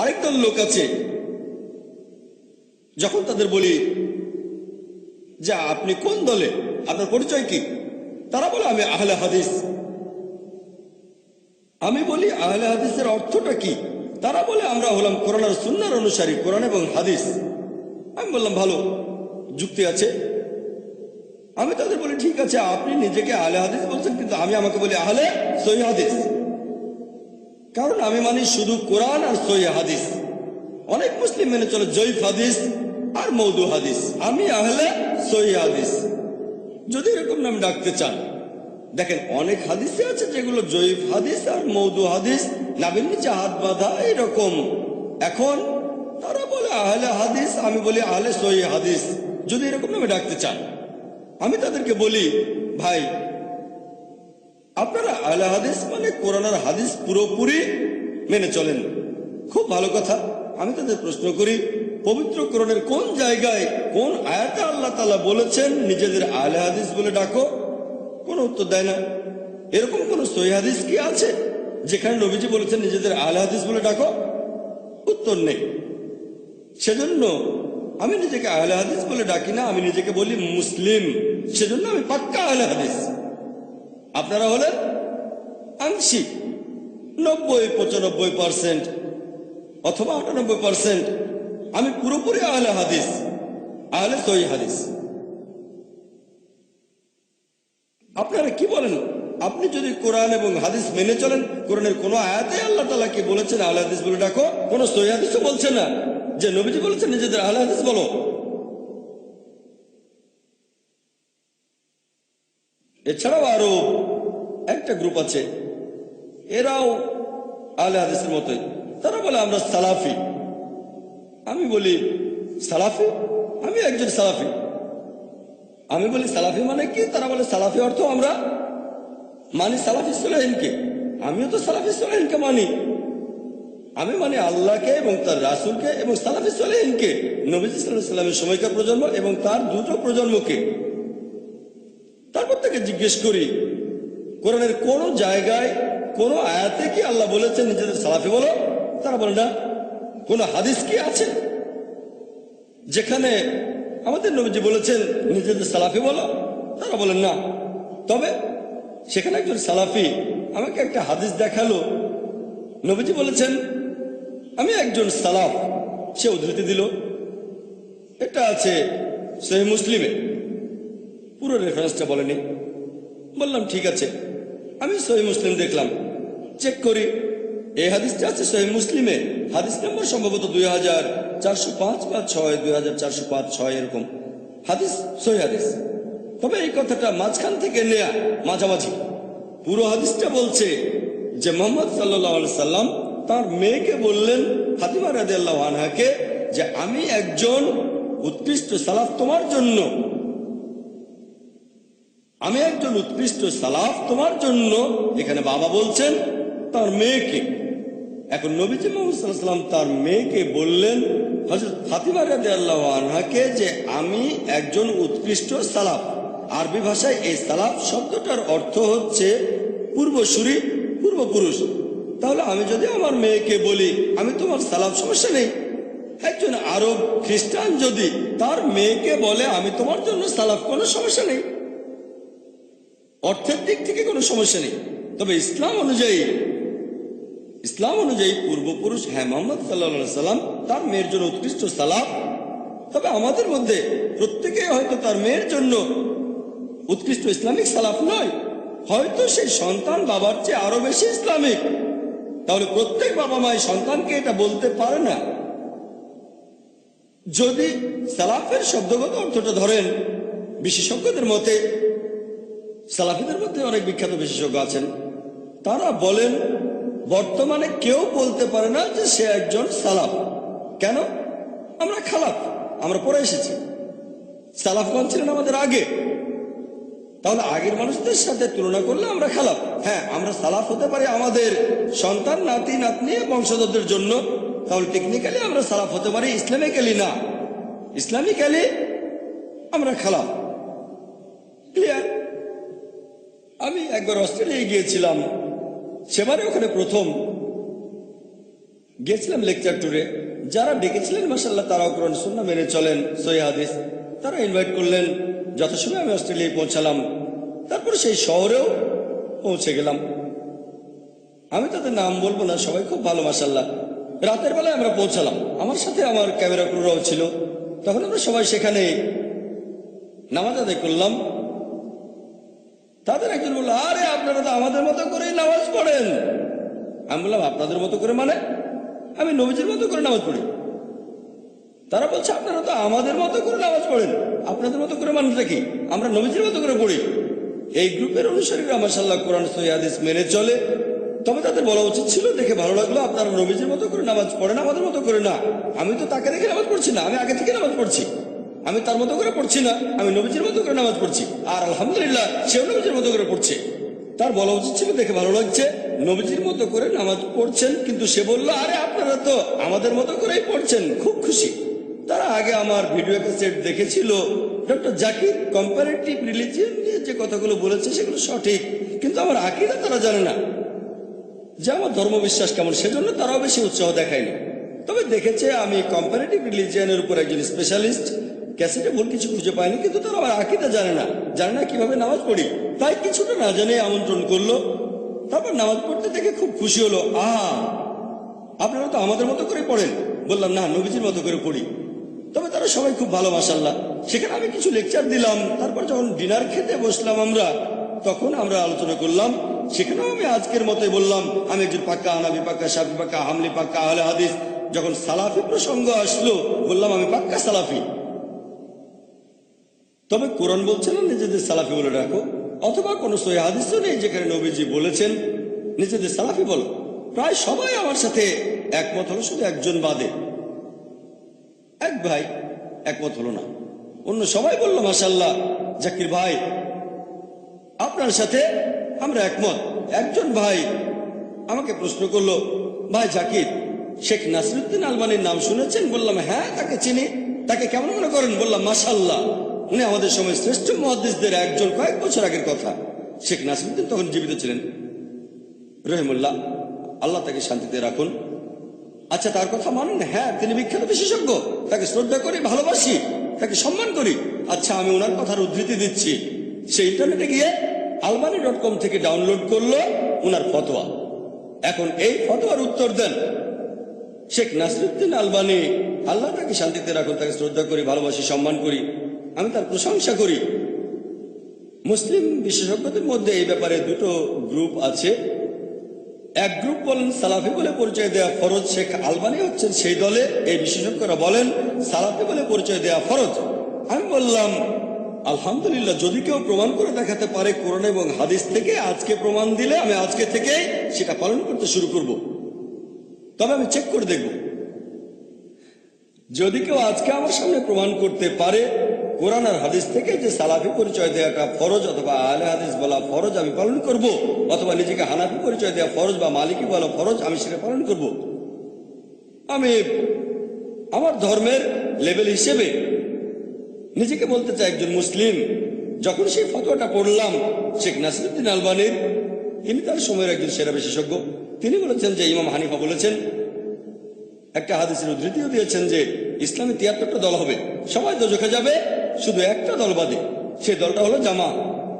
আরেকদল লোক আছে, যখন তাদের বলি যে আপনি কোন দলে, আপনার পরিচয় কি, তারা বলে আমি আহলে হাদিস। আমি বলি আহলে হাদিসের অর্থটা কি? তারা বলে আমরা হলাম কোরআন আর সুন্নাহর অনুসারী, কোরআন এবং হাদিস। আমি বললাম ভালো, যুক্তি আছে। আমি তাদের বলি ঠিক আছে, আপনি নিজেকে আহলে হাদিস বলছেন, কিন্তু আমি আমাকে বলি আহলে সহিহ হাদিস, কারণ আমি মানি শুধু কোরআন আর সহিহ হাদিস। অনেক মুসলিম মেনে চলে জয়ীফ হাদিস আর মওদু হাদিস, আমি আহলে সহিহ হাদিস। যদি এরকম নাম ডাকতে চান, দেখেন অনেক হাদিসে আছে যেগুলো জয়ীফ হাদিস আর মওদু হাদিস, নাবির নিচে হাত বাঁধা এরকম। এখন তারা বলে আহলে হাদিস, আমি বলি আহলে সহিহ হাদিস। যদি এরকম নামে ডাকতে চান, আমি তাদেরকে বলি ভাই আপনারা আহলে হাদিস মানে কোরআন আর হাদিস পুরোপুরি মেনে চলেন, খুব ভালো কথা। আমি তাদের প্রশ্ন করি, পবিত্র কোরআনের কোন জায়গায় কোন আয়াতে আল্লাহ তাআলা বলেছেন নিজেদের আহলে হাদিস বলে ডাকো? কোনো উত্তর দেয় না। এরকম কোন সহিহ হাদিস কি আছে যেখানে নবীজি বলেছেন নিজেদের আহলে হাদিস বলে ডাকো? উত্তর নেই। সেজন্য আমি নিজেকে আহলে হাদিস বলে ডাকি না, আমি নিজেকে বলি মুসলিম। সেজন্য আমি পাক্কা আহলে হাদিস। আপনারা হলেন আংশিক 90-95% অথবা 98%। আমি পুরোপুরি আহলে হাদিস, আহলে সহিহ হাদিস। আপনারা কি বলেন? আপনি যদি কোরআন এবং হাদিস মেনে চলেন, কোরআনের কোন আয়াতে আল্লাহ তাআলা কি বলেছেন আহলে হাদিস বলে ডাকো? কোন সহিহ হাদিসও বলছে না যে নবীজি বলেছেন নিজেদের আহলে হাদিস বলো। এছাড়াও আরো একটা গ্রুপ আছে, এরাও আহলে হাদিসের মতোই। তারা বলে আমরা সালাফি। আমি বলি সালাফি? আমি একজন সালাফি। আমি বলি সালাফি মানে কি? তারা বলে সালাফি অর্থ আমরা মানি সালাফি সালেহিনকে। আমিও তো সালাফি সালেহিনকে মানি। আমি মানি আল্লাহকে এবং তার রাসূলকে এবং সালাফি সালেহিনকে, নবী সাল্লাল্লাহু আলাইহি ওয়াসাল্লামের সময়কার প্রজন্ম এবং তার দুটো প্রজন্মকে। তারপর থেকে জিজ্ঞেস করি কোরআনের কোন জায়গায় কোন আয়াতে কি আল্লাহ বলেছেন নিজেদের সালাফি বলো? তারা বলে না। কোন হাদিস কি আছে যেখানে আমাদের নবীজি বলেছেন নিজেদের সালাফি বলো? তারা বলেন না। তবে সেখানে একজন সালাফি আমাকে একটা হাদিস দেখালো, নবীজি বলেছেন আমি একজন সালাফ। সে উদ্ধৃতি দিল, এটা আছে সহিহ মুসলিমে, পুরো রেফারেন্সটা বলেনি। বললাম ঠিক আছে, আমি সহিহ মুসলিম দেখলাম, চেক করি। এই হাদিসটা আছে সহিহ মুসলিমে, হাদিস নম্বর সম্ভবত 2405 বা 6, 2405-6 এরকম হাদিস, সহিহ হাদিস। তবে এই কথাটা মাঝখান থেকে নেয়া, মাঝামাঝি। পুরো হাদিসটা বলছে যে মুহাম্মদ সাল্লাল্লাহু আলাইহি সাল্লাম তার মেয়েকে বললেন ফাতিমা রাদিয়াল্লাহু আনহাকে যে আমি একজন উৎকৃষ্ট সালাফ তোমার জন্য, আমি একজন উৎকৃষ্ট সালাফ তোমার জন্য। এখানে বাবা বলছেন তার মেয়েকে। এখন নবীজি মুহাম্মদ সাল্লাল্লাহু আলাইহি ওয়াসাল্লাম তার মেয়েকে বললেন হযরত ফাতিমা রাদিয়াল্লাহু আনহাকে যে আমি একজন উৎকৃষ্ট সালাফ। আরবি ভাষায় এই সালাফ শব্দটার অর্থ হচ্ছে পূর্বসূরি, পূর্বপুরুষ। তাহলে আমি যদি আমার মেয়েকে বলি আমি তোমার সালাফ, সমস্যা নেই। একজন আরব খ্রিস্টান যদি তার মেয়েকে বলে আমি তোমার জন্য সালাফ, কোনো সমস্যা নেই। অর্থের দিক থেকে কোনো সমস্যা নেই। তবে ইসলাম অনুযায়ী পূর্বপুরুষ, হ্যাঁ, মুহাম্মদ সাল্লাল্লাহু আলাইহি সাল্লাম তার মেয়ের জন্য উৎকৃষ্ট সালাফ। তবে আমাদের মধ্যে প্রত্যেকে হয়তো তার মেয়ের জন্য উৎকৃষ্ট ইসলামিক সালাফ নয়, হয়তো সেই সন্তান বাবার চেয়ে আরো বেশি ইসলামিক। তাহলে প্রত্যেক বাবা মাই সন্তানকে এটা বলতে পারে না। যদি সালাফের শব্দগত অর্থটা ধরেন, বিশেষজ্ঞদের মতে, সালাফিদের মধ্যে অনেক বিখ্যাত বিশেষজ্ঞ আছেন, তারা বলেন বর্তমানে কেউ বলতে পারে না যে সে একজন সালাফ। কেন? আমরা খালাফ, আমরা পরে এসেছি। সালাফগণ ছিলেন আমাদের আগে। তাহলে আগের মানুষদের সাথে তুলনা করলে আমরা খালাফ। হ্যাঁ, আমরা সালাফ হতে পারি আমাদের সন্তান, নাতি নাতনি, বংশধরদের জন্য। তাহলে টেকনিক্যালি আমরা সালাফ হতে পারি, ইসলামিক্যালি না। ইসলামিক্যালি আমরা খালাফ। ক্লিয়ার? আমি একবার অস্ট্রেলিয়ায় গিয়েছিলাম, সেবারে ওখানে প্রথম গিয়েছিলাম লেকচার ট্যুরে। যারা ডেকেছিলেন মাশাআল্লাহ তারাও কোরআন সুন্নাহ মেনে চলেন, সহিহ হাদিস। তারা ইনভাইট করলেন, যথাসময়ে আমি অস্ট্রেলিয়ায় পৌঁছালাম। তারপর সেই শহরেও পৌঁছে গেলাম। আমি তাদের নাম বলবো না, সবাই খুব ভালো মাশাআল্লাহ। রাতের বেলায় আমরা পৌঁছালাম, আমার সাথে আমার ক্যামেরা ক্রুরাও ছিল। তখন আমরা সবাই সেখানে নামাজ আদায় করলাম। তাদের একজন বলল, আরে আপনারা তো আমাদের মতো করেই নামাজ পড়েন। আমি বললাম, আপনাদের মতো করে মানে? আমি নবীজির মতো করে নামাজ পড়ি। তারা বলছে, আপনারা তো আমাদের মতো করে নামাজ পড়েন, আপনাদের মতো করে মানেটা কি? আমরা নবীজির মতো করে পড়ি। এই গ্রুপের অনুসারীরা মাশাআল্লাহ কোরআন সহিহ হাদিস মেনে চলে। তবে তাদের বলা উচিত ছিল, দেখে ভালো লাগলো আপনারা নবীজির মতো করে নামাজ পড়েন, আমাদের মতো করে না। আমি তো তাকে দেখে নামাজ পড়ছি না, আমি আগে থেকে নামাজ পড়ছি। আমি তার মতো করে পড়ছি না, আমি নবীজির মতো করে নামাজ পড়ছি। আর আলহামদুলিল্লাহ সেও নবীজির মতো করে পড়ছে। তার বলা উচিত ছিল, দেখে ভালো লাগছে, নবীজির মতো করে নামাজ পড়ছেন। কিন্তু সে বলল, আরে আপনারা তো আমাদের মতো করেই পড়ছেন, খুব খুশি। তারা আগে আমার ভিডিও ক্যাসেট দেখেছিল। ডক্টর জাকির কম্পারেটিভ রিলিজিয়ন নিয়ে যে কথাগুলো বলেছে সেগুলো সঠিক, কিন্তু আমার আকীদা তারা জানে না, যে আমার ধর্মবিশ্বাস কেমন। সেজন্য তারাও বেশি উৎসাহ দেখায়নি। তবে দেখেছে আমি কম্পারেটিভ রিলিজিয়নের উপর একজন স্পেশালিস্ট, ক্যাসেটে ভুল কিছু খুঁজে পায়নি। কিন্তু তারা আমার আকীদা জানে না কিভাবে নামাজ পড়ি। তাই কিছুটা না জানে আমন্ত্রণ করলো। তারপর নামাজ পড়তে দেখে খুব খুশি হলো। আপনারা তো আমাদের মতো করে পড়েন। বললাম, না, নবীজির মতো করে পড়ি। তবে তারা সবাই খুব ভালো মাশাআল্লাহ। সেখানে আমি কিছু লেকচার দিলাম। তারপর যখন ডিনার খেতে বসলাম আমরা, তখন আমরা আলোচনা করলাম। সেখানেও আমি আজকের মতোই বললাম, আমি একজন পাক্কা হানাফি, পাক্কা শাফি, পাক্কা হামলি, পাক্কা আহলে হাদিস। যখন সালাফি প্রসঙ্গ আসলো, বললাম আমি পাক্কা সালাফি। তবে কোরআন বলছে না নিজেদের সালাফি বলে রাখো, অথবা কোনো সহিহ হাদিসও নেই যেখানে নবীজি বলেছেন নিজেদের সালাফি বলো। প্রায় সবাই আমার সাথে একমত হলো, শুধু একজন বাদে। এক ভাই একমত হলো না, অন্য সবাই বলল, মাশাআল্লাহ জাকির ভাই আপনার সাথে আমরা একমত। একজন ভাই আমাকে প্রশ্ন করলো, ভাই জাকির, শেখ নাসিরুদ্দিন আলবানীর নাম শুনেছেন? বললাম, হ্যাঁ, তাকে চিনি। তাকে কেমন মনে করেন? বললাম, মাশাআল্লাহ, উনি আমাদের সময় শ্রেষ্ঠ মুহাদ্দিসদের একজন। কয়েক বছর আগের কথা। শেখ নাসিরুদ্দিন তখন জীবিত ছিলেন রহিমুল্লাহ, আল্লাহ তাকে শান্তিতে রাখুন। আচ্ছা, তার কথা মানেন? হ্যাঁ, তিনি বিখ্যাত বিশেষজ্ঞ, তাকে শ্রদ্ধা করি, ভালোবাসি, তাকে সম্মান করি। আচ্ছা, আমি ওনার কথার উদ্ধৃতি দিচ্ছি। সে ইন্টারনেটে গিয়ে albani.com থেকে ডাউনলোড করলো ওনার ফতোয়া। এখন এই ফতোয়ার উত্তর দেন শেখ নাসিরুদ্দিন আলবানী, আল্লাহ তাকে শান্তিতে রাখুন, তাকে শ্রদ্ধা করি, ভালোবাসি, সম্মান করি, আমি তার প্রশংসা করি। মুসলিম বিশেষজ্ঞদের মধ্যে এই ব্যাপারে দুটো গ্রুপ আছে। এক গ্রুপ বলেন সালাফি বলে পরিচয় দেওয়া ফরজ, শেখ আলবানী হচ্ছেন সেই দলে। এই বিশেষজ্ঞরা বলেন সালাফি বলে পরিচয় দেওয়া ফরজ। আমি বললাম, আলহামদুলিল্লাহ, যদি কেউ প্রমাণ করে দেখাতে পারে কোরআন এবং হাদিস থেকে, আজকে প্রমাণ দিলে আমি আজকে থেকে সেটা পালন করতে শুরু করব। তবে আমি চেক করে দেখব, যদি কেউ আজকে আমার সামনে প্রমাণ করতে পারে কোরআন আর হাদিস থেকে যে সালাফি পরিচয় দেওয়াটা ফরজ অথবা আহলে হাদিস বলা ফরজ, আমি পালন করব। অথবা নিজেকে হানাফি পরিচয় দেওয়া ফরজ বা মালিকি বলা ফরজ, আমি সেটা পালন করব। আমি আমার ধর্মের লেভেল হিসেবে নিজেকে বলতে চাই একজন মুসলিম। যখন সেই ফতোয়াটা পড়লাম শেখ নাসিরুদ্দিন আলবানীর, তিনি তার সময়ের একজন সেরা বিশেষজ্ঞ, তিনি বলেছেন যে ইমাম হানিফা বলেছেন, একটা হাদিসের উদ্ধৃতিও দিয়েছেন যে ইসলামে ৭৩টা দল হবে, সবাই দোজখে যাবে, শুধু একটা দল বাদে, সেই দলটা হলো জামা।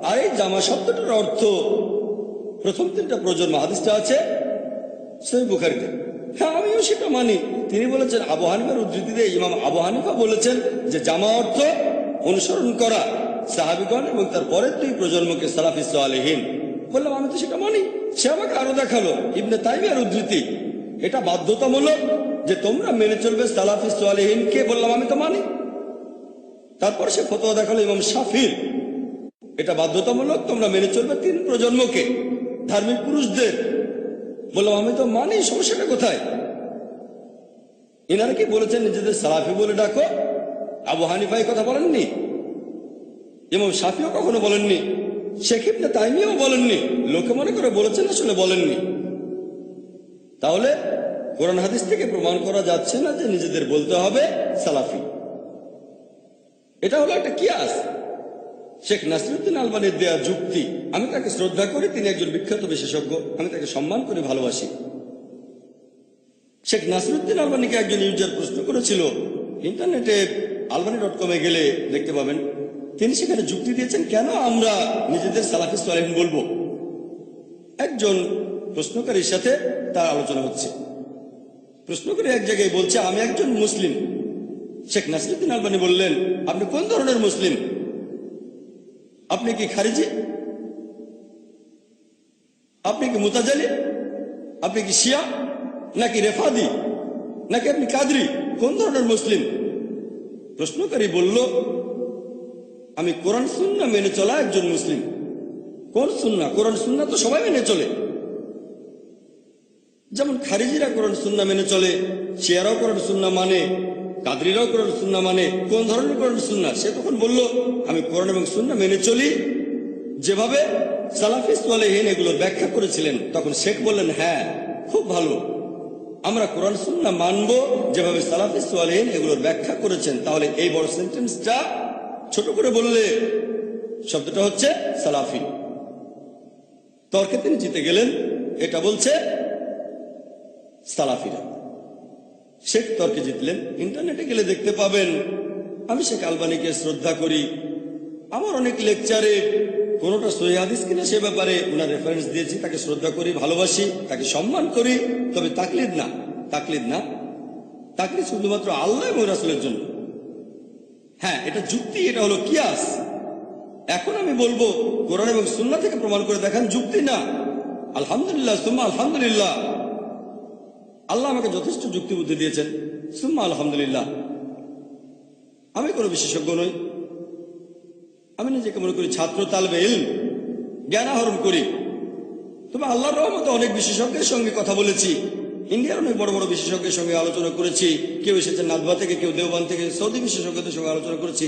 আর এই জামা শব্দটার অর্থ প্রথম ৩টা প্রজন্ম, হাদিসটা আছে সহিহ বুখারীতে। হ্যাঁ, আমিও সেটা মানি। তিনি বলেছেন, আবু হানিফার উদ্ধৃতিতে ইমাম আবু হানিফা বলেছেন যে জামা অর্থ অনুসরণ করা সাহাবীগণ এবং তার পরের ২ প্রজন্মকে সালাফি সালেহীন। বললাম, আমি তো সেটা মানি। সে আমাকে আরো দেখালো ইবনে তাইমিয়ার উদ্ধৃতি, এটা বাধ্যতামূলক যে তোমরা মেনে চলবে সালাফি সালেহীনকে। বললাম, আমি তো মানি। তারপর সে ফতোয়া দেখালো ইমাম শাফির, এটা বাধ্যতামূলক, তোমরা মেনে চলবে ৩ প্রজন্মকে, ধার্মিক পুরুষদের। বললাম, আমি তো মানি, সমস্যাটা কোথায়? এনারা কি বলেছেন নিজেদের সালাফি বলে ডাকো? আবু হানিফা এই কথা বলেননি, ইমাম শাফিও কখনো বলেননি, শেখ ইবনে তাইমিয়াও বলেননি। লোকে মনে করে বলেছেন, আসলে বলেননি। তাহলে কোরআন হাদিস থেকে প্রমাণ করা যাচ্ছে না যে নিজেদের বলতে হবে সালাফি। এটা হলো একটা কিয়াস, শেখ নাসিরুদ্দিন আলবানীর দেয়া যুক্তি। আমি তাকে শ্রদ্ধা করি, তিনি একজন বিখ্যাত বিশেষজ্ঞ, আমি তাকে সম্মান করি, ভালোবাসি। শেখ নাসিরুদ্দিন আলবানীকে একজন ইউজার প্রশ্ন করেছিল, ইন্টারনেটে albani.com গেলে দেখতে পাবেন, তিনি সেখানে যুক্তি দিয়েছেন কেন আমরা নিজেদের সালাফি সালেহিন বলবো। একজন প্রশ্নকারীর সাথে তার আলোচনা হচ্ছে। প্রশ্নকারী এক জায়গায় বলছে, আমি একজন মুসলিম। শেখ নাসিরুদ্দিন আলবানী বললেন, আপনি কোন ধরনের মুসলিম? আপনি কি খারিজি? আপনি কি মুতাজালি? আপনি কি শিয়া নাকি রেফাদি নাকি আপনি কাদরি? কোন ধরনের মুসলিম? প্রশ্নকারী বলল, আমি কোরআন সুন্নাহ মেনে চলা একজন মুসলিম। কোন সুন্নাহ? কোরআন সুন্নাহ তো সবাই মেনে চলে, যেমন খারিজিরা কোরআন সুন্নাহ মেনে চলে, শিয়ারাও কোরআন সুন্নাহ মানে, কাদরিরাও কোরআন সুন্নাহ মানে। কোন ধরনের কোরআন সুন্নাহ? সে তখন বলল, আমি কোরআন এবং সুন্নাহ মেনে চলি যেভাবে সালাফি সালেহিন এগুলো ব্যাখ্যা করেছিলেন। তখন শেখ বললেন, হ্যাঁ, খুব ভালো, আমরা কোরআন সুন্নাহ মানবো যেভাবে সালাফি সালেহিন এগুলোর ব্যাখ্যা করেছেন। তাহলে এই বড় সেন্টেন্সটা ছোট করে বললে শব্দটা হচ্ছে সালাফি। তর্কে তিনি জিতে গেলেন। এটা বলছে সালাফিরা। শেখ তর্কে জিতলেন। ইন্টারনেটে গেলে দেখতে পাবেন, আমি শেখ আলবানীকে শ্রদ্ধা করি। আমার অনেক লেকচারে কোনোটা সহিহ হাদিস কিনা সে ব্যাপারে ওনার রেফারেন্স দিয়েছি। তাকে শ্রদ্ধা করি, ভালোবাসি, তাকে সম্মান করি, তবে তাকলিদ না। তাকলিদ না, তাকলিদ শুধুমাত্র আল্লাহ এবং রাসূলের জন্য। হ্যাঁ, এটা যুক্তি, এটা হলো কিয়াস। এখন আমি বলবো কোরআন এবং সুন্নাহ থেকে প্রমাণ করে দেখান, যুক্তি না। আলহামদুলিল্লাহ, সুম্মা আলহামদুলিল্লাহ, আল্লাহ আমাকে যথেষ্ট যুক্তি বুদ্ধি দিয়েছেন, সুম্মা আলহামদুলিল্লাহ। আমি কোনো বিশেষজ্ঞ নই, আমি নিজেকে মনে করি ছাত্র, তালবে ইলম, জ্ঞান আহরণ করি। তবে আল্লাহর রহমতে অনেক বিশেষজ্ঞের সঙ্গে কথা বলেছি, ইন্ডিয়ার অনেক বড় বড় বিশেষজ্ঞের সঙ্গে আলোচনা করেছি। কেউ এসেছেন নাদবা থেকে, কেউ দেওবান থেকে, সৌদি বিশেষজ্ঞদের সঙ্গে আলোচনা করেছি।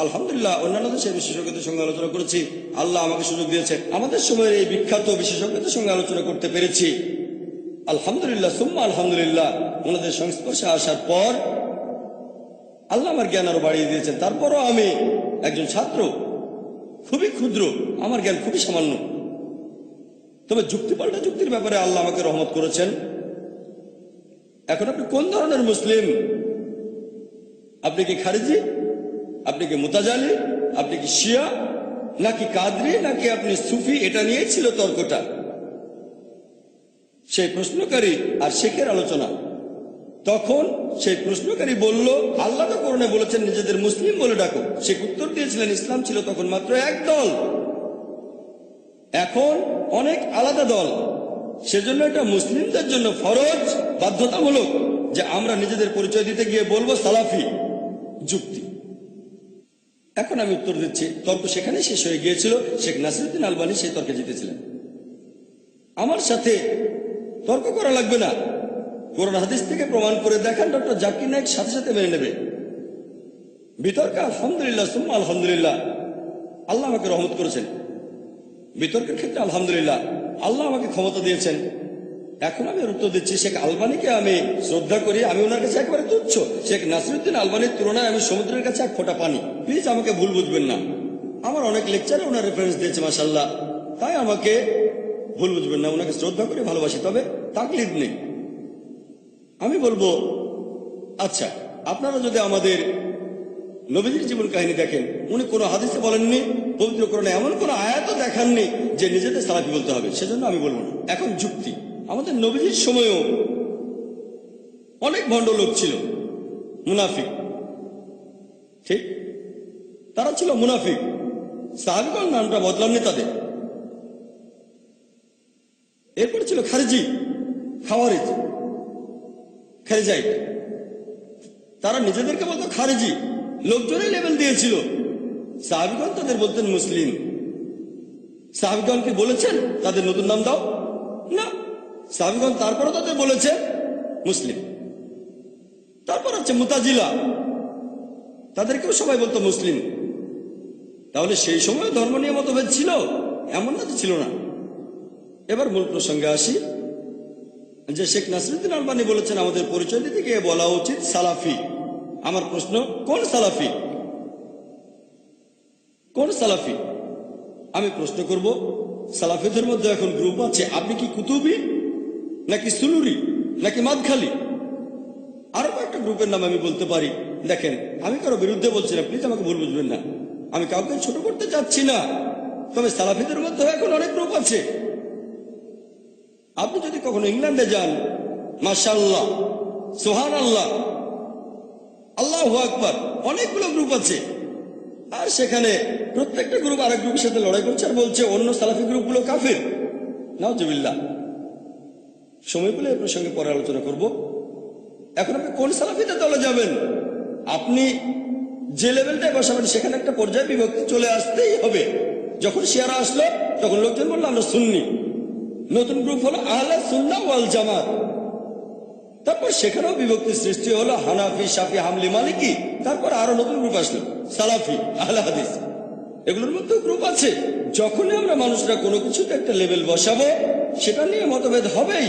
আলহামদুলিল্লাহ, অন্যান্য দেশের বিশেষজ্ঞদের সঙ্গে আলোচনা করেছি। আল্লাহ আমাকে সুযোগ দিয়েছে, আমাদের সময়ের এই বিখ্যাত বিশেষজ্ঞদের সঙ্গে আলোচনা করতে পেরেছি। আলহামদুলিল্লাহ, সুম্মা আলহামদুলিল্লাহ। ওনাদের সংস্পর্শে আসার পর আল্লাহ আমার জ্ঞান আরো বাড়িয়ে দিয়েছেন। তারপরও আমি একজন ছাত্র, খুবই ক্ষুদ্র, আমার জ্ঞান খুবই সামান্য। তবে যুক্তি পাল্টা যুক্তির ব্যাপারে আল্লাহ আমাকে রহমত করেছেন। এখন আপনি কোন ধরনের মুসলিম? আপনি কি খারিজি? আপনি কি মুতাজালি? আপনি কি শিয়া নাকি কাদরি নাকি আপনি সুফি? এটা নিয়েই ছিল তর্কটা। সেই প্রশ্নকারী আর শেখের আলোচনা। তখন সেই প্রশ্নকারী বলল, আল্লাহ তো কোরআনে বলেছেন নিজেদের মুসলিম বলে ডাকো। শেখ উত্তর দিয়েছিলেন, ইসলাম ছিল তখন মাত্র এক দল, এখন অনেক আলাদা দল। সেজন্য এটা মুসলিমদের জন্য ফরজ, বাধ্যতামূলক যে আমরা নিজেদের পরিচয় দিতে গিয়ে বলবো সালাফি। যুক্তি। এখন আমি উত্তর দিচ্ছি। তর্ক সেখানে শেষ হয়ে গিয়েছিল। শেখ নাসিরুদ্দিন আলবানী সেই তর্কে জিতেছিলেন। আমার সাথে তর্ক করা লাগবে না, কোরআন হাদিস থেকে প্রমাণ করে দেখান। ডক্টর জাকির নায়েক সাথে সাথে মেনে নেবে। বিতর্কে আলহামদুলিল্লাহ, সুম্মা আলহামদুলিল্লাহ, আল্লাহ আমাকে রহমত করেছেন। বিতর্কের ক্ষেত্রে আলহামদুলিল্লাহ, আল্লাহ আমাকে ক্ষমতা দিয়েছেন। এখন আমি উত্তর দিচ্ছি, শেখ আলবানীকে আমি শ্রদ্ধা করি, আমি ওনার কাছে একেবারে তুচ্ছ। শেখ নাসিরুদ্দিন আলবানীর তুলনায় আমি সমুদ্রের কাছে এক ফোঁটা পানি। প্লিজ আমাকে ভুল বুঝবেন না। আমার অনেক লেকচারে ওনার রেফারেন্স দিয়েছে মাশাআল্লাহ, তাই আমাকে ভুল বুঝবেন না। ওনাকে শ্রদ্ধা করে ভালোবাসি, তবে তাকলিদ নেই। আমি বলবো, আচ্ছা, আপনারা যদি আমাদের নবীজির জীবন কাহিনী দেখেন, উনি কোনো হাদিসে বলেননি, পবিত্র কোরআনে এমন কোন আয়াতও দেখাননি যে নিজেদের সালাফি বলতে হবে। সেজন্য আমি বলবো না। এখন যুক্তি। আমাদের নবীজির সময়ও অনেক ভণ্ড লোক ছিল, মুনাফিক। ঠিক, তারা ছিল মুনাফিক। সাহাবীগণ নামটা বদলাননি তাদের। এরপরে ছিল খারিজি, খাওয়ারিজ, খারিজাইট। তারা নিজেদেরকে বলতো খারিজি, লোকজনই লেভেল দিয়েছিল। সাহাবীগণ তাদের বলতেন মুসলিম। সাহাবীগণ কি বলেছেন তাদের নতুন নাম দাও? না, সাহাবীগণ তারপরও তাদের বলেছে মুসলিম। তারপর হচ্ছে মুতাজিলা, তাদেরকেও সবাই বলতো মুসলিম। তাহলে সেই সময় ধর্ম নিয়ে মতভেদ ছিল, এমন না যে ছিল না। এবার মূল প্রসঙ্গে আসি, যে শেখ নাসিরুদ্দিন আলবানী বলেছেন আমাদের পরিচয় দিতে গিয়ে বলা উচিত সালাফি। আমার প্রশ্ন, কোন সালাফি? কোন সালাফি? আমি প্রশ্ন করব, সালাফিদের মধ্যে এখন গ্রুপ আছে, আপনি কি কুতুবি নাকি সুলুরি নাকি মাদখালি আরো কয়েকটা গ্রুপের নাম আমি বলতে পারি। দেখেন, আমি কারো বিরুদ্ধে বলছি না, প্লিজ আমাকে ভুল বুঝবেন না, আমি কাউকে ছোট করতে চাচ্ছি না। তবে সালাফিদের মধ্যে এখন অনেক গ্রুপ আছে। আপনি যদি কখনো ইংল্যান্ডে যান, মাশাআল্লাহ, সুবহানাল্লাহ, আল্লাহু আকবার, অনেকগুলো গ্রুপ আছে। আর সেখানে প্রত্যেকটা গ্রুপ আরেক গ্রুপের সাথে লড়াই করছে আর বলছে অন্য সালাফি গ্রুপগুলো কাফির। নাউজুবিল্লাহ। সময় পেলে এ প্রসঙ্গে পরে আলোচনা করব। এখন আপনি কোন সালাফিতে দলে যাবেন? আপনি যে লেভেলটায় বসাবেন সেখানে একটা পর্যায়ে বিভক্তি চলে আসতেই হবে। যখন শিয়ারা আসলো তখন লোকজন বললো আমরা সুন্নি, নতুন গ্রুপ হলো আহলে সুন্নাহ ওয়াল জামাত। তারপর সেখানেও বিভক্তি সৃষ্টি হলো হানাফি, শাফি, হামলি, মালিকি। তারপর আরো নতুন গ্রুপ আসলো সালাফি, আহলে হাদিস। এগুলোর মধ্যেও গ্রুপ আছে। যখনই আমরা মানুষরা কোনো কিছুতে একটা লেভেল বসাবো, সেটা নিয়ে মতভেদ হবেই।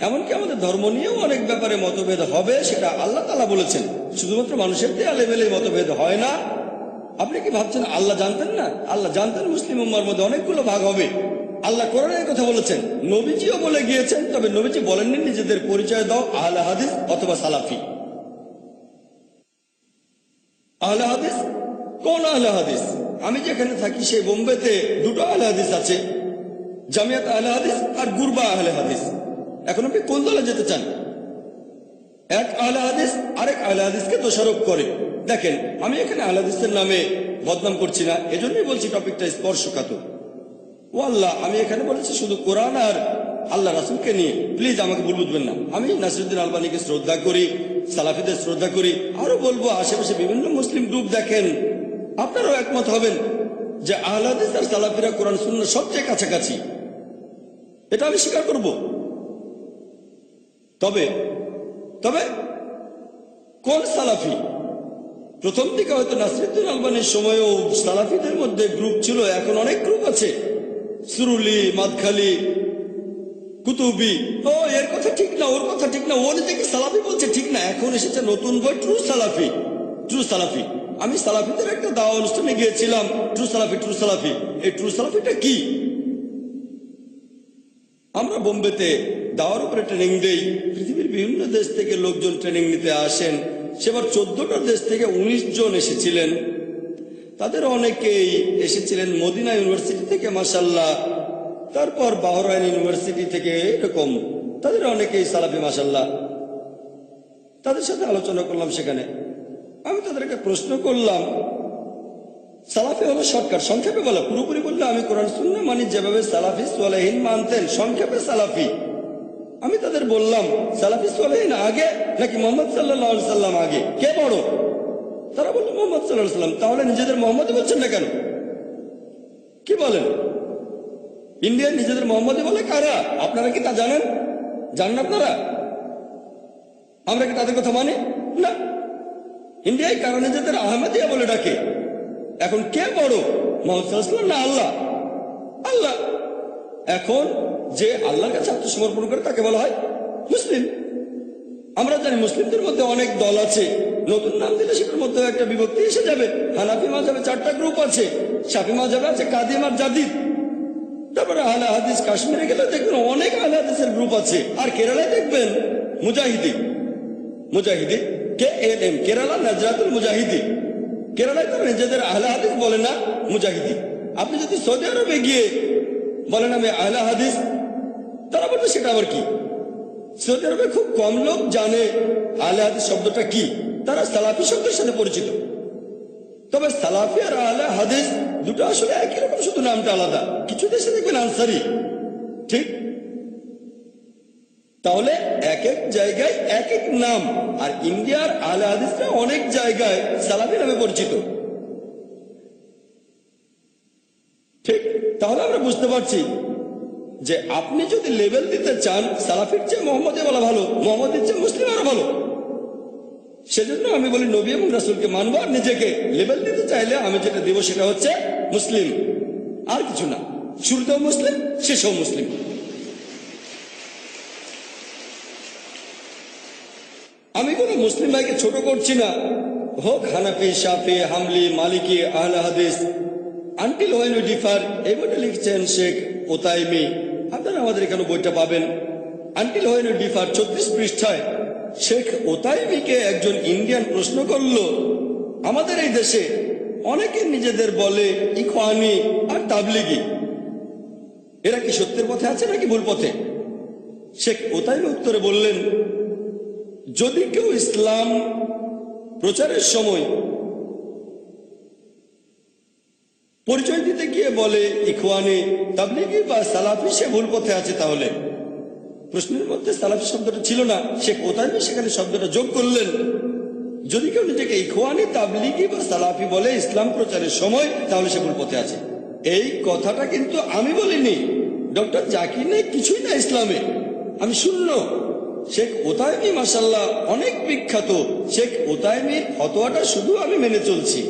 এমনকি আমাদের ধর্ম নিয়েও অনেক ব্যাপারে মতভেদ হবে, সেটা আল্লাহ তাআলা বলেছেন। শুধুমাত্র মানুষের দেয়া লেভেলে মতভেদ হয় না। আপনি কি ভাবছেন আল্লাহ জানতেন না? আল্লাহ জানতেন মুসলিম উম্মার মধ্যে অনেকগুলো ভাগ হবে। আল্লাহ কোরআনের কথা বলেছেন, নবীজিও বলে গিয়েছেন। তবে নবীজি বলেননি নিজেদের পরিচয় দাও আহলে হাদিস অথবা সালাফি। আহলে হাদিস কোন আহলে হাদিস? আমি যেখানে থাকি সেই বোম্বেতে দুটো আহলে হাদিস আছে, জামিয়াত আহলে হাদিস আর গুরবা আহলে হাদিস। এখন আপনি কোন দলে যেতে চান? এক আহলে হাদিস আরেক আহলে হাদিসকে দোষারোপ করে। দেখেন, আমি এখানে আহলে হাদিসের নামে বদনাম করছি না, এজন্যই বলছি টপিকটা স্পর্শকাতর। ও আল্লাহ, আমি এখানে বলেছি শুধু কোরআন আর আল্লাহ রাসূলকে নিয়ে, প্লিজ আমাকে ভুল বুঝবেন না। আমি নাসিরউদ্দিন আলবানীকে শ্রদ্ধা করি, সালাফিদের শ্রদ্ধা করি। আরো বলবো, আশেপাশে বিভিন্ন মুসলিম গ্রুপ দেখেন, আপনারাও একমত হবেন যে আহলে হাদিস আর সালাফিরা কোরআন সুন্নাহ সবচেয়ে কাছাকাছি। এটা আমি স্বীকার করব। তবে তবে কোন সালাফি? প্রথম দিকে হয়তো নাসিরউদ্দিন আলবানীর সময়ও সালাফিদের মধ্যে গ্রুপ ছিল, এখন অনেক গ্রুপ আছে। সুরুলি, মাদখালি, কুতুবি। ও এর কথা ঠিক না, ওর কথা ঠিক না, ও নিজেকে সালাফি বলছে ঠিক না। এখন এসেছে নতুন বই, ট্রু সালাফি। ট্রু সালাফি। আমি সালাফিদের একটা দাওয়া অনুষ্ঠানে গিয়েছিলাম, ট্রু সালাফি, ট্রু সালাফি। এই ট্রু সালাফিটা কি? আমরা বোম্বেতে দাওয়ার উপরে ট্রেনিং দেই। পৃথিবীর বিভিন্ন দেশ থেকে লোকজন ট্রেনিং নিতে আসেন। সেবার 14টা দেশ থেকে 19 জন এসেছিলেন। তাদের অনেকেই এসেছিলেন মদিনা ইউনিভার্সিটি থেকে, মাশাআল্লাহ। তারপর বাহরাইন ইউনিভার্সিটি থেকে, এরকম তাদের অনেকেই সালাফি, মাশাআল্লাহ। তাদের সাথে আলোচনা করলাম সেখানে। আমি তাদেরকে প্রশ্ন করলাম, সালাফি হলো শর্টকাট, সংক্ষেপে বলা। পুরোপুরি বললে আমি কোরআন সুন্নাহ মানি যেভাবে সালাফি সালেহীন মানতেন, সংক্ষেপে সালাফি। আমি তাদের বললাম, সালাফি সালেহীন আগে নাকি মুহাম্মদ সাল্লাল্লাহু আলাইহি সাল্লাম আগে, কে বড়? তারা বলল মুহাম্মদ সাল্লাল্লাহু আলাইহি সাল্লাম। তাহলে নিজেদের মোহাম্মদই বলছেন না কেন? কি বলেন? ইন্ডিয়ার নিজেদের মোহাম্মদই বলে কারা? আপনারা কি তা জানেন? জানেন আপনারা? আমরা কি তাদের কথা মানি না? ইন্ডিয়ায় কারা নিজেদের আহমদিয়া বলে ডাকে। এখন কে বড়, মুহাম্মদ সাল্লাল্লাহু আলাইহি ওয়াসাল্লাম না আল্লাহ? আল্লাহ। এখন যে আল্লাহর কাছে আত্মসমর্পণ করে তাকে বলা হয় মুসলিম। আমরা জানি মুসলিমদের মধ্যে অনেক দল আছে, নতুন নাম দিলে সেটার মধ্যে একটা বিভক্তি এসে যাবে। হানাফি মাযহাবে 4টা গ্রুপ আছে, শাফি মাযহাবে আছে কাদিম আর জাদিদ। তারপরে আহলে হাদিস, কাশ্মীরে গেলে দেখবেন অনেক আহলে হাদিসের গ্রুপ আছে। আর কেরালায় দেখবেন মুজাহিদি, মুজাহিদি KNM, কেরালা নাজরাতুল মুজাহিদি। কেরালায় তো নিজেদের আহলে হাদিস বলে না, মুজাহিদি। আপনি যদি সৌদি আরবে গিয়ে বলেন আমি আহলে হাদিস, তারা বলবে সেটা আবার কি? সৌদি আরবে খুব কম লোক জানে আহলে হাদিস শব্দটা কি। তারা সালাফি শব্দের সাথে পরিচিত। তবে সালাফি আর আহলে হাদিস দুটো আসলে একই রকম, শুধু নামটা আলাদা। কিছু দেশে দেখবেন আনসারি, ঠিক? তাহলে এক এক জায়গায় এক এক নাম। আর ইন্ডিয়ার আহলে হাদিসরা অনেক জায়গায় সালাফি নামে পরিচিত, ঠিক? তাহলে আমরা বুঝতে পারছি যে আপনি যদি লেভেল দিতে চান, সালাফির চেয়ে মোহাম্মদে বলা ভালো, মোহাম্মদের চেয়ে মুসলিম আরো ভালো। সেজন্য আমি বলি নবী এবং রাসূলকে মানবো। আর নিজেকে লেভেল দিতে চাইলে আমি যেটা দেবো সেটা হচ্ছে মুসলিম, আর কিছু না। শুরুতেও মুসলিম, শেষেও মুসলিম। আমি কোনো মুসলিম ভাইকে ছোট করছি না, হোক হানাফি, শাফি, হামলি, মালিকি, আহলে হাদিস। আনটিল হোয়েন উই ডিফার, এই বইটা লিখছেন শেখ ওতাইমি। আপনারা আমাদের এখানে বইটা পাবেন। আনটিল হোয়েন উই ডিফার 34 পৃষ্ঠায় শেখ ওতাইমিকে একজন ইন্ডিয়ান প্রশ্ন করলো, আমাদের এই দেশে অনেকে নিজেদের বলে ইখওয়ানি আর তাবলিগি, এরা কি সত্যের পথে আছে নাকি ভুল পথে? শেখ ওতাইমি উত্তরে বললেন, যদি কেউ ইসলাম প্রচারের সময় পরিচয় দিতে গিয়ে বলে ইখওয়ানি, তাবলিগি বা সালাফি, সে ভুল পথে আছে। তাহলে প্রশ্নের মধ্যে সালাফি শব্দটা ছিল না, শেখ ওতাইমি সেখানে শব্দটা যোগ করলেন, যদি কেউ নিজেকে ইখওয়ানি, তাবলিগি বা সালাফি বলে ইসলাম প্রচারের সময়, তাহলে সে ভুল পথে আছে। এই কথাটা কিন্তু আমি বলিনি, ডক্টর জাকির নায়েক কিছুই না ইসলামে, আমি শূন্য। শেখ ওতাইমি মাশাআল্লাহ অনেক বিখ্যাত, শেখ ওতাইমির ফতোয়াটা শুধু আমি মেনে চলছি।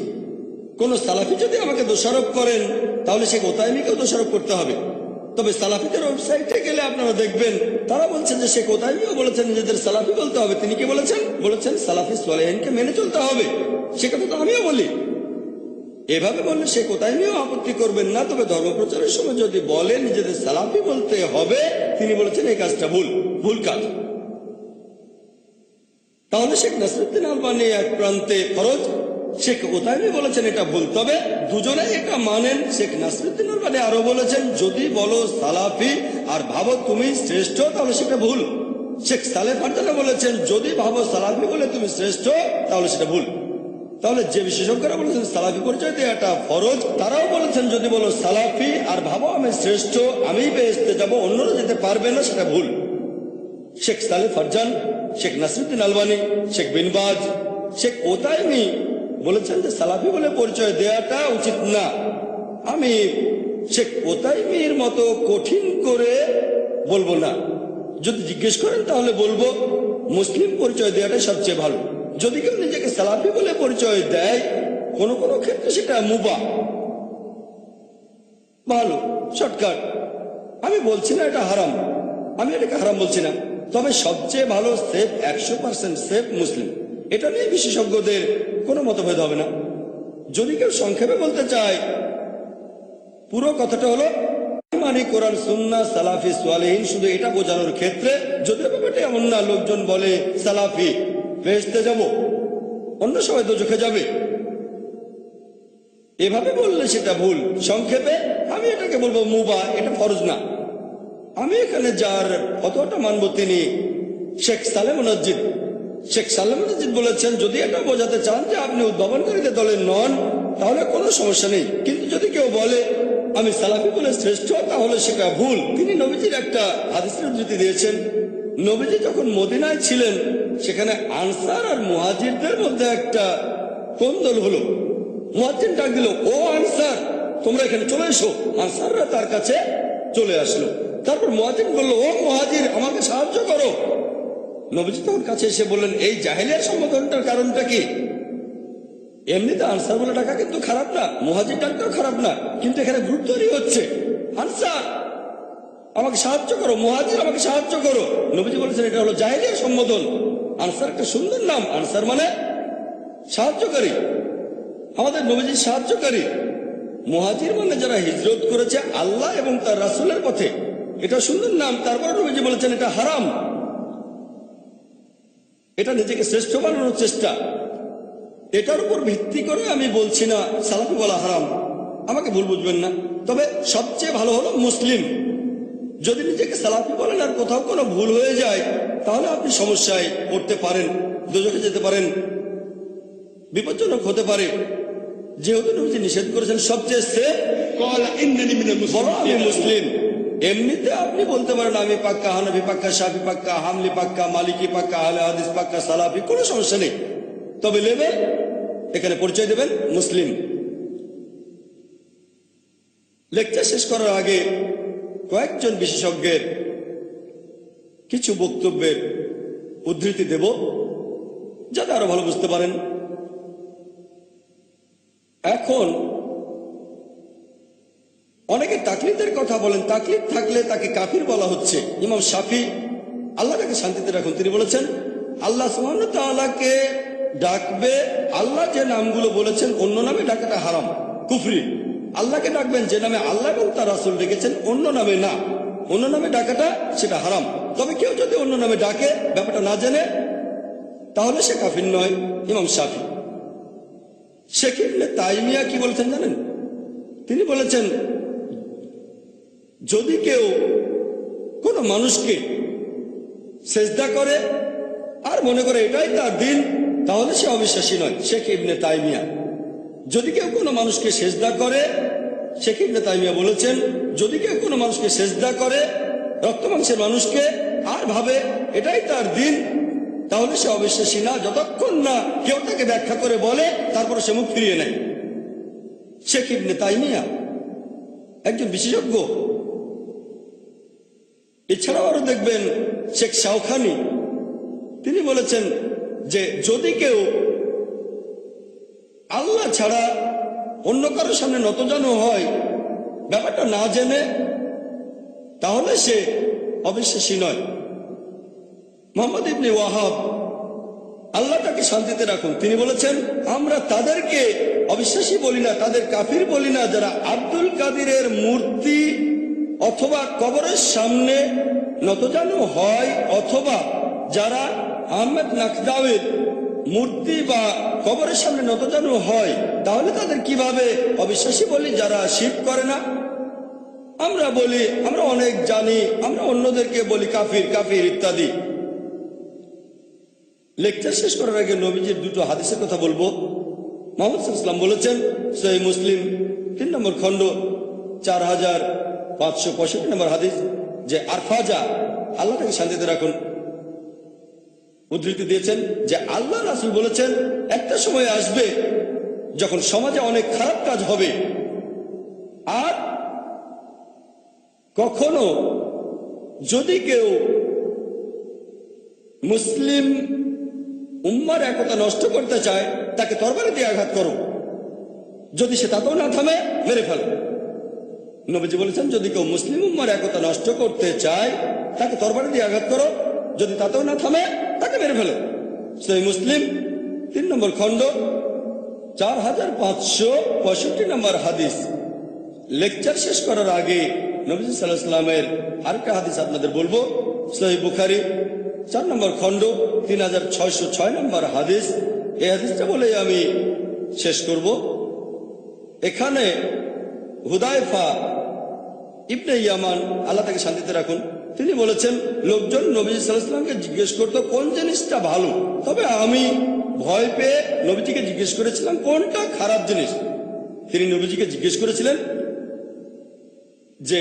কোন সালাফি যদি আমাকে দোষারোপ করেন, তাহলে শেখ ওতাইমিকেও দোষারোপ করতে হবে। তবে সালাফিদের ওয়েবসাইটে গেলে আপনারা দেখবেন তারা বলছেন যে শেখ ওতাইমিও বলেছেন নিজেদের সালাফি বলতে হবে। তিনি কি বলেছেন? বলেছেন সালাফি সালেহিনকে মেনে চলতে হবে। সে কথা তো আমিও বলি। এভাবে বললে শেখ ওতাইমিও আপত্তি করবেন না। তবে ধর্মপ্রচারের সময় যদি বলে নিজেদের সালাফি বলতে হবে, তিনি বলেছেন এই কাজটা ভুল কাজ। তাহলে শেখ নাসিরউদ্দিন আলবানী এক প্রান্তে ফরজ, শেখ ওতাইমি বলেছেন এটা ভুল। তবে দুজনেই এটা মানেন। শেখ নাসিরউদ্দিন আলবানী আরো বলেছেন, যদি বলো সালাফি আর ভাবো তুমি শ্রেষ্ঠ, তাহলে সেটা ভুল। শেখ সালেহ ফারজানা বলেছেন, যদি ভাবো সালাফি বলে তুমি শ্রেষ্ঠ, তাহলে সেটা ভুল। তাহলে যে বিশেষজ্ঞরা বলেছেন সালাফি পরিচয় দেওয়াটা ফরজ, তারাও বলেছেন যদি বলো সালাফি আর ভাবো আমি শ্রেষ্ঠ, আমি বেহেশতে যাব, অন্যরা যেতে পারবে না, সেটা ভুল। শেখ সালেহ ফারজান, শেখ নাসিরউদ্দিন আলবানী, শেখ বিন বাজ, শেখ ওতাইমি বলেছেন যে সালাফি বলে পরিচয় দেওয়াটা উচিত না। আমি শেখ ওতাইমির মতো কঠিন করে বলবো না। যদি জিজ্ঞেস করেন তাহলে বলবো মুসলিম পরিচয় দেওয়াটাই সবচেয়ে ভালো। যদি কেউ নিজেকে সালাফি বলে পরিচয় দেয়, কোনো কোনো ক্ষেত্রে সেটা মুবাহ, ভালো, শর্টকাট। আমি বলছি না এটা হারাম, আমি এটাকে হারাম বলছি না। তবে সবচেয়ে ভালো সেফ, 100% সেফ মুসলিম। এটা নিয়ে বিশেষজ্ঞদের কোনো মতভেদ হবে না। যদি কেউ সংক্ষেপে বলতে চায়, পুরো কথাটা হলো মানে কোরআন, সুন্নাহ, সালাফি, সালেহিন, শুধু এটা বোঝানোর ক্ষেত্রে। যদিও ব্যাপারটা এমন না, লোকজন বলে সালাফি বেহেশতে যাব, অন্য সবাই দোজখে যাবে, এভাবে বললে সেটা ভুল। সংক্ষেপে আমি এটাকে বলবো মুবাহ, এটা ফরজ না। আমি এখানে যার ফতোয়াটা মানবো তিনি শেখ সালেহ মুনাজ্জিদ। শেখ সালেহ মুনাজ্জিদ বলেছেন, যদি এটা বোঝাতে চান যে আপনি উদ্ভাবনকারীদের দলের নন, তাহলে কোনো সমস্যা নেই। কিন্তু যদি কেউ বলে আমি সালাফি বলে শ্রেষ্ঠ, তাহলে সেটা ভুল। তিনি নবীজির একটা হাদিসের উদ্ধৃতি দিয়েছেন। নবীজি যখন মদিনায় ছিলেন, সেখানে আনসার আর মুহাজিরদের মধ্যে একটা কোন্দল হলো। মুয়াজ্জিন ডাক দিল, ও আনসার, তোমরা এখানে চলে এসো। আনসাররা তার কাছে চলে আসলো। তারপর মুয়াজ্জিন বলল, ও মুহাজির, আমাকে সাহায্য করো। নবীজি তখন কাছে এসে বললেন, এই জাহেলিয়ার সম্বোধনটার কারণটা কি? এমনিতে আনসার বলে ডাকা কিন্তু খারাপ না, মুহাজির ডাকটাও খারাপ না, কিন্তু এখানে গুরুত্বই হচ্ছে আনসার আমাকে সাহায্য করো, মুহাজির আমাকে সাহায্য করো। নবীজি বলেছেন এটা হলো জাহেলিয়ার সম্বোধন। আনসার একটা সুন্দর নাম, আনসার মানে সাহায্যকারী, আমাদের নবীজির সাহায্যকারী। মুহাজির মানে যারা হিজরত করেছে আল্লাহ এবং তার রাসূলের পথে, এটা সুন্দর নাম। তারপর নবীজি বলেছেন এটা হারাম, এটা নিজেকে শ্রেষ্ঠ বানানোর চেষ্টা। এটার উপর ভিত্তি করে আমি বলছি না সালাফি বলা হারাম, আমাকে ভুল বুঝবেন না। তবে সবচেয়ে ভালো হলো মুসলিম। যদি নিজেকে সালাফি বলেন আর কোথাও কোনো ভুল হয়ে যায়, তাহলে আপনি সমস্যায় পড়তে পারেন, দোজখে যেতে পারেন, বিপজ্জনক হতে পারে। যেহেতু নবীজি নিষেধ করেছেন সবচেয়ে সেফ, বলো আমি মুসলিম। এমনিতে আপনি বলতে পারেন আমি পাক্কা হানাফি, পাক্কা শাফি, পাক্কা হামলি, পাক্কা মালিকি, পাক্কা আহলে হাদিস, পাক্কা সালাফি, কোনো সমস্যা নেই। তবে লেভেল এখানে পরিচয় দেবেন মুসলিম। লেকচার শেষ করার আগে কয়েকজন বিশেষজ্ঞের কিছু বক্তব্যের উদ্ধৃতি দেব, যাতে আরো ভালো বুঝতে পারেন। এখন অনেকে তাকলিদের কথা বলেন, তাকলিদ থাকলে তাকে কাফির বলা হচ্ছে। ইমাম শাফি, আল্লাহ তাকে শান্তিতে রাখুন, তিনি বলেছেন আল্লাহ সুবহানাহু ওয়া তাআলাকে ডাকবে, আল্লাহ যে নামগুলো বলেছেন অন্য নামে ডাকাটা হারাম, কুফরি। আল্লাহকে ডাকবেন যে নামে আল্লাহ এবং তার রাসূল ডেকেছেন, অন্য নামে না, অন্য নামে ডাকাটা সেটা হারাম। তবে কেউ যদি অন্য নামে ডাকে, ব্যাপারটা না জেনে, তাহলে সে কাফির নয়। ইমাম শাফি। শেখ ইবনে তাইমিয়া কি বলেছেন জানেন? তিনি বলেছেন, যদি কেউ কোনো মানুষকে সেজদা করে আর মনে করে এটাই তার দিন, তাহলে সে অবিশ্বাসী নয়। শেখ ইবনে তাইমিয়া। যদি কেউ কোনো মানুষকে সেজদা করে, শেখ ইবনে তাইমিয়া বলেছেন, যদি কেউ কোনো মানুষকে সেজদা করে, রক্ত মাংসের মানুষকে, আর ভাবে এটাই তার দিন, তাহলে সে অবিশ্বাসী না, যতক্ষণ না কেউ তাকে ব্যাখ্যা করে বলে, তারপরে সে মুখ ফিরিয়ে নেয়। শেখ ইবনে তাইমিয়া একজন বিশেষজ্ঞ। এছাড়াও আরো দেখবেন শেখ শাওখানি, তিনি বলেছেন যে যদি কেউ আল্লাহ ছাড়া অন্য কারোর সামনে নতজানু হয় ব্যাপারটা না জেনে, তাহলে সে অবিশ্বাসী নয়। মোহাম্মদ ইবনে ওয়াহাব, আল্লাহ তাকে শান্তিতে রাখুন, তিনি বলেছেন, আমরা তাদেরকে অবিশ্বাসী বলি না, তাদের কাফির বলি না, যারা আব্দুল কাদিরের মূর্তি অথবা কবরের সামনে নতজানু হয়, অথবা যারা আহমেদ নাকদাওয়ের মূর্তি বা কবরের সামনে নতজানু হয়, তাহলে তাদের কিভাবে অবিশ্বাসী বলি? যারা শিরক করে না। আমরা বলি আমরা অনেক জানি, আমরা অন্যদেরকে বলি কাফির কাফির ইত্যাদি। লেকচার শেষ করার আগে নবীজির দুটো হাদিসের কথা বলবো। মুহাম্মদ সাল্লাল্লাহু আলাইহি ওয়াসাল্লাম বলেছেন, সহিহ মুসলিম 3 নম্বর খণ্ড 4565 নম্বর হাদিস, যে আরফাজা, আল্লাহ তাকে শান্তিতে রাখুন, উদ্ধৃতি দিয়েছেন যে আল্লাহ রাসূল বলেছেন, একটা সময় আসবে যখন সমাজে অনেক খারাপ কাজ হবে, আর কখনো যদি কেউ মুসলিম উম্মার একতা নষ্ট করতে চায়, তাকে তরবারি দিয়ে আঘাত করো, যদি সে তাতেও না থামে মেরে ফেলো। নবীজি বলেছেন, যদি কেউ মুসলিম উম্মার একতা নষ্ট করতে চায়, তাকে তরবারি দিয়ে আঘাত করো, যদি তাতেও না থামে তাকে মেরে ফেলো। সহিহ মুসলিম 3 নম্বর খণ্ড 4565 নম্বর হাদিস। লেকচার শেষ করার আগে নবীজি সাল্লাল্লাহু আলাইহি ওয়াসাল্লামের আরেকটা হাদিস আপনাদের বলবো। সহিহ বুখারী 4 নম্বর খণ্ড 3606 নম্বর হাদিস। এই হাদিসটা বলে আমি শেষ করব। এখানে হুদায়ফা ইবনে ইয়ামান, আল্লাহ তাকে শান্তিতে রাখুন, তিনি বলেছেন, লোকজন নবী সাল্লাল্লাহু আলাইহি ওয়াসাল্লামকে জিজ্ঞেস করতো কোন জিনিসটা ভালো, তবে আমি ভয় পেয়ে নবীজিকে জিজ্ঞেস করেছিলাম কোনটা খারাপ জিনিস। তিনি নবীজিকে জিজ্ঞেস করেছিলেন যে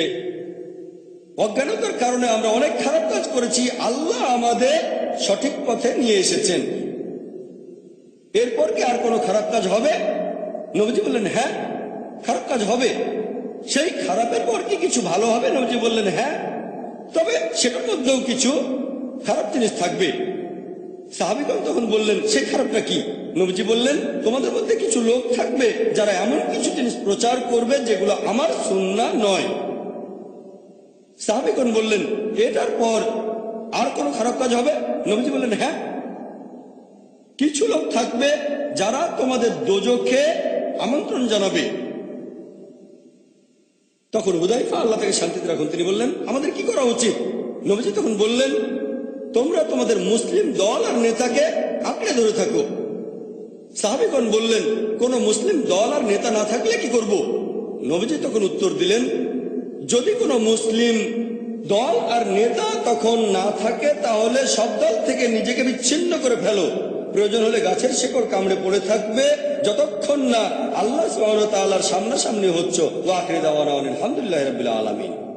অজ্ঞানতার কারণে আমরা অনেক খারাপ কাজ করেছি, আল্লাহ আমাদের সঠিক পথে নিয়ে এসেছেন, এরপর কি আর কোনো খারাপ কাজ হবে? নবীজি বললেন, হ্যাঁ খারাপ কাজ হবে। সেই খারাপের পর কি কিছু ভালো হবে? নবীজি বললেন, হ্যাঁ, তবে সেটার মধ্যেও কিছু খারাপ জিনিস থাকবে। সাহাবীগণ তখন বললেন, সেই খারাপটা কি? নবীজি বললেন, তোমাদের মধ্যে কিছু লোক থাকবে যারা এমন কিছু জিনিস প্রচার করবে যেগুলো আমার সুন্নাহ নয়। সাহাবীগণ বললেন, এটার পর আর কোনো খারাপ কাজ হবে? নবীজি বললেন, হ্যাঁ, কিছু লোক থাকবে যারা তোমাদের দোজখে আমন্ত্রণ জানাবে। তখন হুদায়ফা, আল্লাহ তাকে শান্তিতে রাখুন, তিনি বললেন, আমাদের কি করা উচিত? নবীজি তখন বললেন, তোমরা তোমাদের মুসলিম দল আর নেতাকে আঁকড়ে ধরে থাকো। সাহাবীগণ বললেন, কোন মুসলিম দল আর নেতা না থাকলে কি করব? নবীজি তখন উত্তর দিলেন, যদি কোনো মুসলিম দল আর নেতা তখন না থাকে, তাহলে সব দল থেকে নিজেকে বিচ্ছিন্ন করে ফেলো, প্রয়োজন হলে গাছের শেকড় কামড়ে পড়ে থাকবে, যতক্ষণ না আল্লাহ সুবহানাহু ওয়া তাআলার সামনাসামনি হচ্ছ। ওয়া আখিরু দাওয়ানা আলহামদুলিল্লাহি রাব্বিল আলামিন।